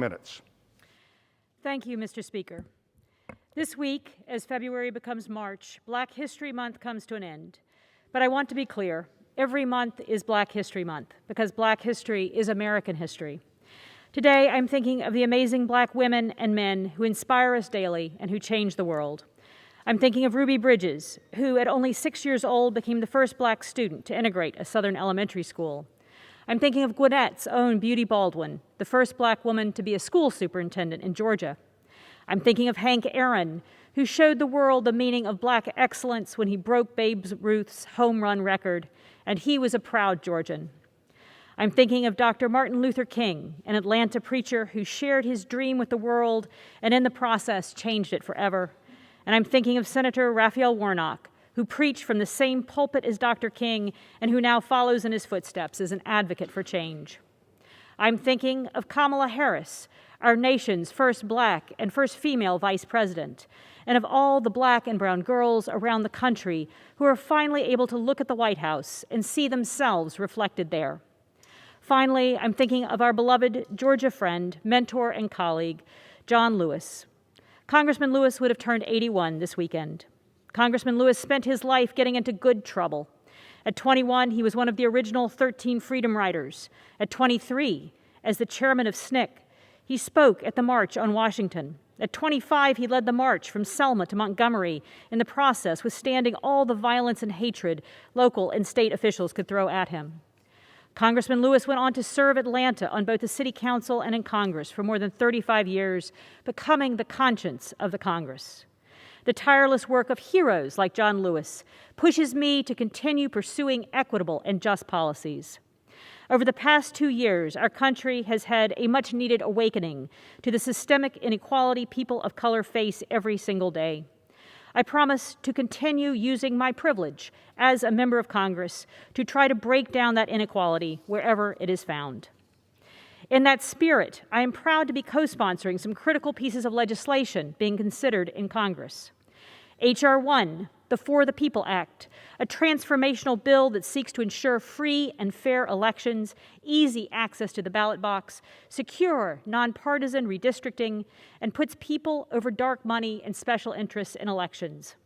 Minutes. Thank you, Mr. Speaker. This week, as February becomes March, Black History Month comes to an end. But I want to be clear, every month is Black History Month because Black history is American history. Today, I'm thinking of the amazing Black women and men who inspire us daily and who change the world. I'm thinking of Ruby Bridges, who at only 6 years old became the first Black student to integrate a Southern elementary school. I'm thinking of Gwinnett's own Beauty Baldwin, the first Black woman to be a school superintendent in Georgia. I'm thinking of Hank Aaron, who showed the world the meaning of Black excellence when he broke Babe Ruth's home run record, and he was a proud Georgian. I'm thinking of Dr. Martin Luther King, an Atlanta preacher who shared his dream with the world and in the process changed it forever. And I'm thinking of Senator Raphael Warnock, who preached from the same pulpit as Dr. King and who now follows in his footsteps as an advocate for change. I'm thinking of Kamala Harris, our nation's first Black and first female vice president, and of all the Black and brown girls around the country who are finally able to look at the White House and see themselves reflected there. Finally, I'm thinking of our beloved Georgia friend, mentor, and colleague, John Lewis. Congressman Lewis would have turned 81 this weekend. Congressman Lewis spent his life getting into good trouble. At 21, he was one of the original 13 Freedom Riders. At 23, as the chairman of SNCC, he spoke at the March on Washington. At 25, he led the march from Selma to Montgomery, in the process withstanding all the violence and hatred local and state officials could throw at him. Congressman Lewis went on to serve Atlanta on both the City Council and in Congress for more than 35 years, becoming the conscience of the Congress. The tireless work of heroes like John Lewis pushes me to continue pursuing equitable and just policies. Over the past 2 years, our country has had a much-needed awakening to the systemic inequality people of color face every single day. I promise to continue using my privilege as a member of Congress to try to break down that inequality wherever it is found. In that spirit, I am proud to be co-sponsoring some critical pieces of legislation being considered in Congress. H.R. 1, the For the People Act, a transformational bill that seeks to ensure free and fair elections, easy access to the ballot box, secure, nonpartisan redistricting, and puts people over dark money and special interests in elections.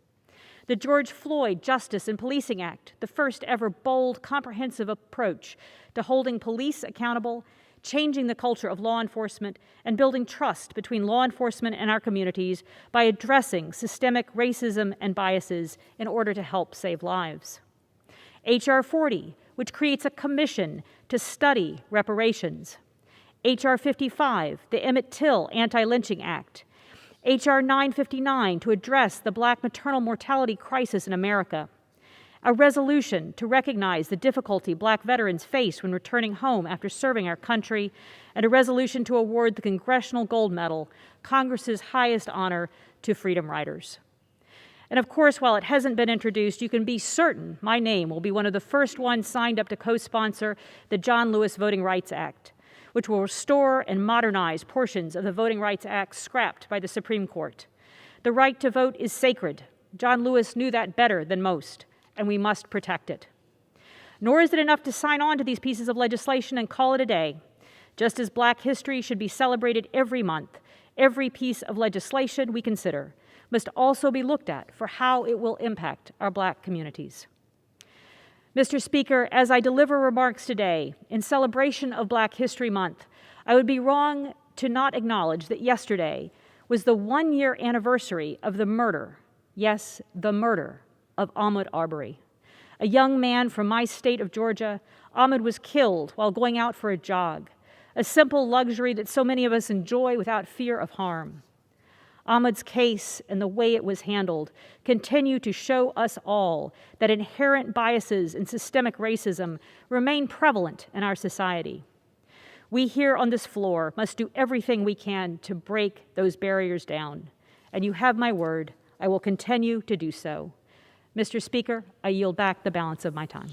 The George Floyd Justice and Policing Act, the first ever bold, comprehensive approach to holding police accountable, changing the culture of law enforcement, and building trust between law enforcement and our communities by addressing systemic racism and biases in order to help save lives. H.R. 40, which creates a commission to study reparations. H.R. 55, the Emmett Till Anti-Lynching Act. H.R. 959, to address the Black maternal mortality crisis in America. A resolution to recognize the difficulty Black veterans face when returning home after serving our country, and a resolution to award the Congressional Gold Medal, Congress's highest honor, to Freedom Riders. And of course, while it hasn't been introduced, you can be certain my name will be one of the first ones signed up to co-sponsor the John Lewis Voting Rights Act, which will restore and modernize portions of the Voting Rights Act scrapped by the Supreme Court. The right to vote is sacred. John Lewis knew that better than most, and we must protect it. Nor is it enough to sign on to these pieces of legislation and call it a day. Just as Black history should be celebrated every month, every piece of legislation we consider must also be looked at for how it will impact our Black communities. Mr. Speaker, as I deliver remarks today in celebration of Black History Month, I would be wrong to not acknowledge that yesterday was the 1-year anniversary of the murder, yes, the murder, of Ahmaud Arbery. A young man from my state of Georgia, Ahmaud was killed while going out for a jog, a simple luxury that so many of us enjoy without fear of harm. Ahmaud's case and the way it was handled continue to show us all that inherent biases and systemic racism remain prevalent in our society. We here on this floor must do everything we can to break those barriers down. And you have my word, I will continue to do so. Mr. Speaker, I yield back the balance of my time.